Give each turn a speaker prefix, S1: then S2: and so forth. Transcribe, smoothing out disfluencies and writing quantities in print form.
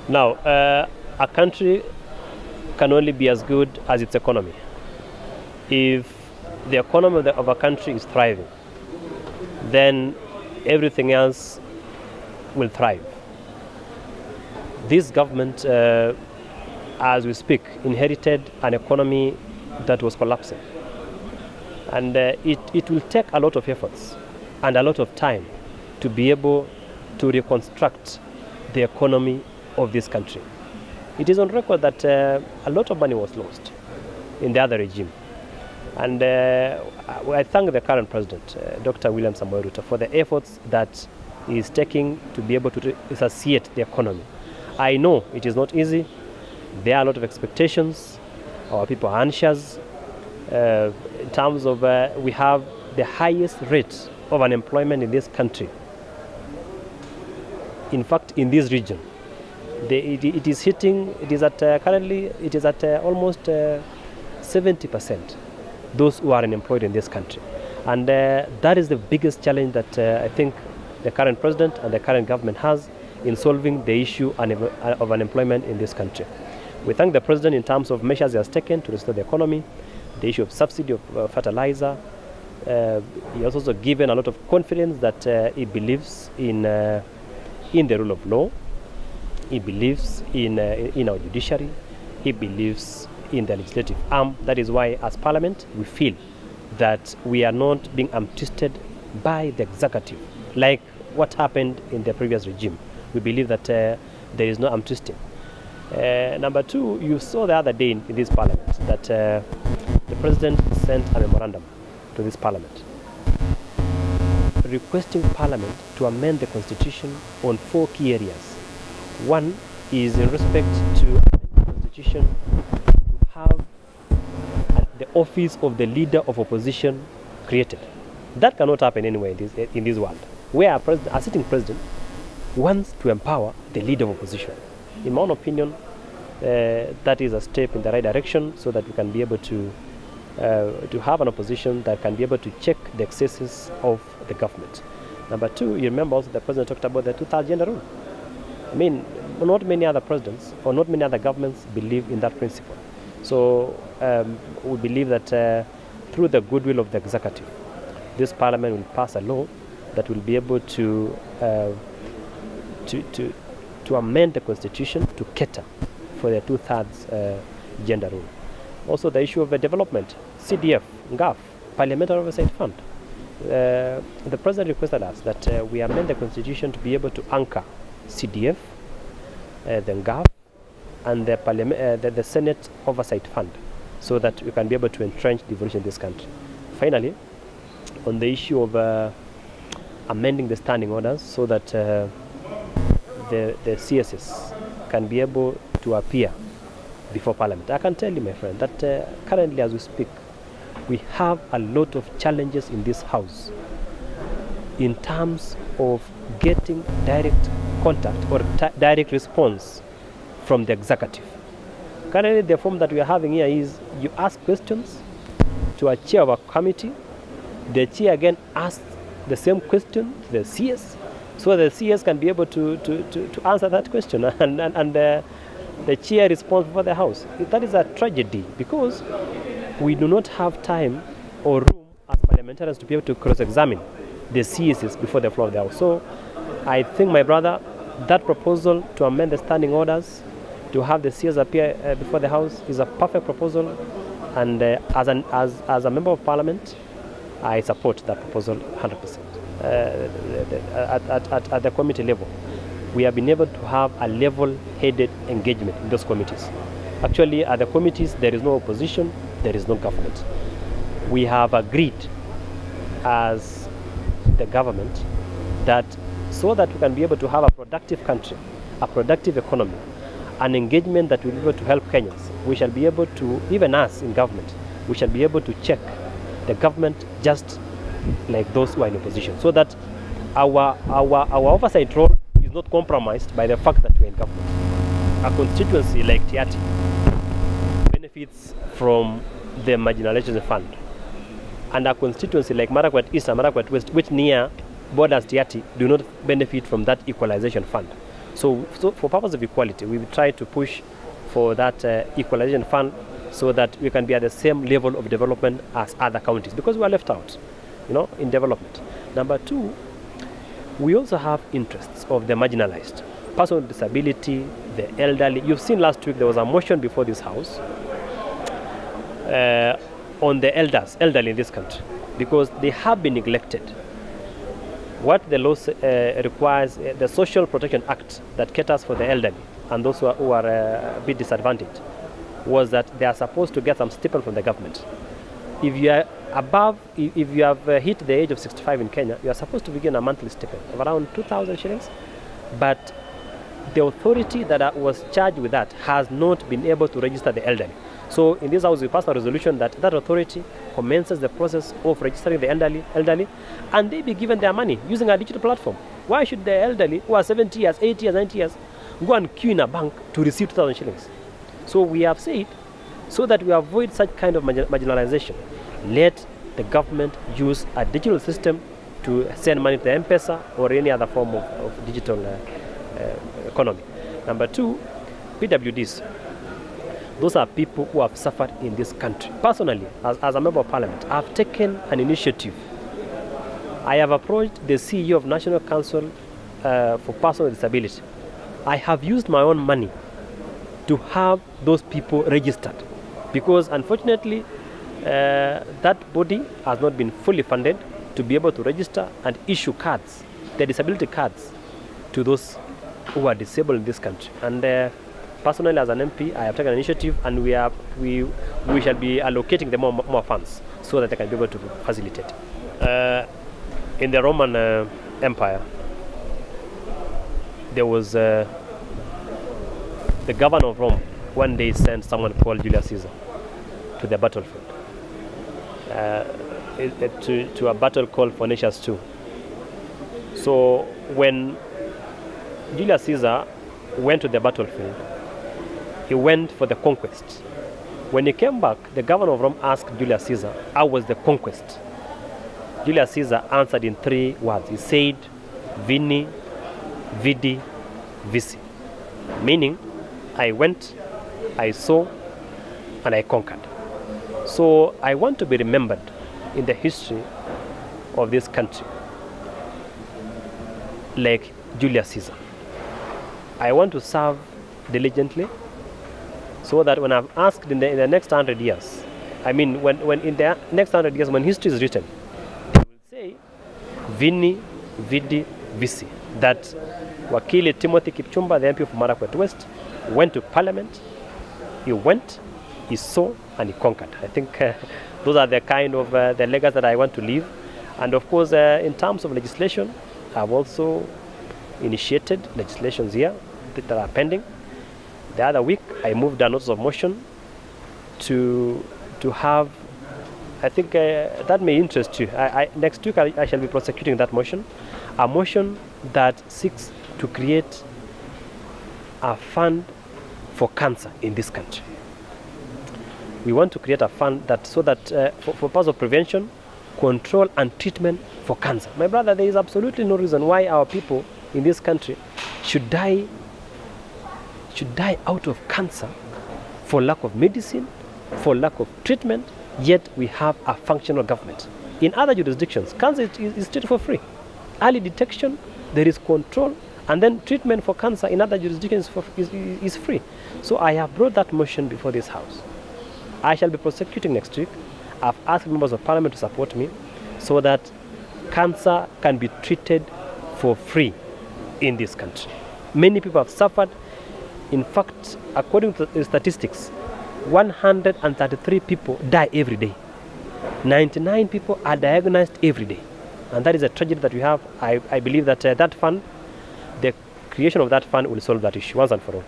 S1: Now, a country can only be as good as its economy. If the economy of a country is thriving, then everything else will thrive. This government, as we speak, inherited an economy that was collapsing. And it will take a lot of efforts and a lot of time to be able to reconstruct the economy of this country. It is on record that a lot of money was lost in the other regime. And I thank the current president, Dr. William Samoei Ruto, for the efforts that he is taking to be able to resuscitate the economy. I know it is not easy. There are a lot of expectations. Our people are anxious. In terms of, we have the highest rate of unemployment in this country. In fact, in this region, it is hitting, it is at currently, it is at almost 70%, those who are unemployed in this country. And that is the biggest challenge that I think the current president and the current government has in solving the issue of unemployment in this country. We thank the president in terms of measures he has taken to restore the economy, the issue of subsidy of fertilizer. He has also given a lot of confidence that he believes in the rule of law. He believes in our judiciary. He believes in the legislative arm. That is why, as Parliament, we feel that we are not being twisted by the executive, like what happened in the previous regime. We believe that there is no twisting. Number two, you saw the other day in this Parliament that the President sent a memorandum to this Parliament requesting Parliament to amend the Constitution on 4 key areas. One is in respect to the Constitution to have the office of the Leader of Opposition created. That cannot happen anywhere in this world, where a sitting president wants to empower the Leader of Opposition. In my own opinion, that is a step in the right direction, so that we can be able to have an opposition that can be able to check the excesses of the government. Number two, you remember also the president talked about the 2/3 gender rule. I mean, not many other presidents or not many other governments believe in that principle. So we believe that through the goodwill of the executive, this Parliament will pass a law that will be able to amend the Constitution to cater for the 2/3 gender rule. Also, the issue of the development, CDF, GAF, Parliamentary Oversight Fund. The President requested us that we amend the Constitution to be able to anchor CDF, then GAF, and the Senate Oversight Fund, so that we can be able to entrench devolution in this country. Finally, on the issue of amending the standing orders so that the CSS can be able to appear before Parliament. I can tell you, my friend, that currently as we speak, we have a lot of challenges in this House in terms of getting direct contact or direct response from the executive. Currently, the form that we are having here is you ask questions to a chair of a committee, the chair again asks the same question to the CS, so the CS can be able to answer that question, and the chair responds for the House. That is a tragedy, because we do not have time or room as parliamentarians to be able to cross-examine the CSs before the floor of the House. So I think, my brother, that proposal to amend the standing orders to have the CS appear before the House is a perfect proposal, and as a member of Parliament, I support that proposal 100%. At the committee level, we have been able to have a level-headed engagement in those committees. Actually, at the committees, there is no opposition, there is no government. We have agreed as the government that so that we can be able to have a productive country, a productive economy, an engagement that will be able to help Kenyans, we shall be able to, even us in government, we shall be able to check the government just like those who are in opposition, so that our oversight role is not compromised by the fact that we're in government. A constituency like Tiaty benefits from the marginalization fund, and a constituency like Marakwet East and Marakwet West, which near borders Tiaty, do not benefit from that equalization fund. So for purpose of equality, we will try to push for that equalization fund so that we can be at the same level of development as other counties, because we are left out, in development. Number two, we also have interests of the marginalized, person with disability, the elderly. You've seen last week there was a motion before this house on the elderly in this country, because they have been neglected. What the law requires, the Social Protection Act that caters for the elderly and those who are a bit disadvantaged, was that they are supposed to get some stipend from the government. If you are if you have hit the age of 65 in Kenya, you are supposed to begin a monthly stipend of around 2,000 shillings. But the authority that was charged with that has not been able to register the elderly. So in this house, we passed a resolution that authority commences the process of registering the elderly, and they be given their money using a digital platform. Why should the elderly who are 70 years, 80 years, 90 years go and queue in a bank to receive 2,000 shillings? So we have said, so that we avoid such kind of marginalization, let the government use a digital system to send money to the M-Pesa or any other form of digital economy. Number two, PWDs. Those are people who have suffered in this country. Personally, as a member of parliament, I have taken an initiative. I have approached the CEO of National Council for Persons with Disability. I have used my own money to have those people registered, because unfortunately that body has not been fully funded to be able to register and issue cards, the disability cards, to those who are disabled in this country. And personally, as an MP, I have taken an initiative, and we shall be allocating them more funds so that they can be able to facilitate. In the Roman Empire, there was the governor of Rome one day sent someone called Julius Caesar to the battlefield, to a battle called Phoenicius II. So when Julius Caesar went to the battlefield, he went for the conquest. When he came back, the governor of Rome asked Julius Caesar, how was the conquest? Julius Caesar answered in 3 words. He said, Vini, Vidi, Vici. Meaning, I went, I saw, and I conquered. So I want to be remembered in the history of this country like Julius Caesar. I want to serve diligently, so that when I'm asked in the next 100 years, I mean when in the next 100 years, when history is written, they will say Vini, Vidi, Vici, that Wakili Timothy Kipchumba, the MP of Marakwet West, went to parliament, he went, he saw, and he conquered. I think those are the kind of the legacy that I want to leave. And of course, in terms of legislation, I've also initiated legislations here that are pending. The other week, I moved a notice of motion to have, I think that may interest you. Next week, I shall be prosecuting that motion, a motion that seeks to create a fund for cancer in this country. We want to create a fund that for purpose of prevention, control, and treatment for cancer. My brother, there is absolutely no reason why our people in this country should die out of cancer for lack of medicine, for lack of treatment, yet we have a functional government. In other jurisdictions, cancer is treated for free. Early detection, there is control, and then treatment for cancer in other jurisdictions is free. So I have brought that motion before this house. I shall be prosecuting next week. I've asked members of parliament to support me so that cancer can be treated for free in this country. Many people have suffered. In fact, according to the statistics, 133 people die every day. 99 people are diagnosed every day. And that is a tragedy that we have. I believe that that fund, the creation of that fund will solve that issue once and for all.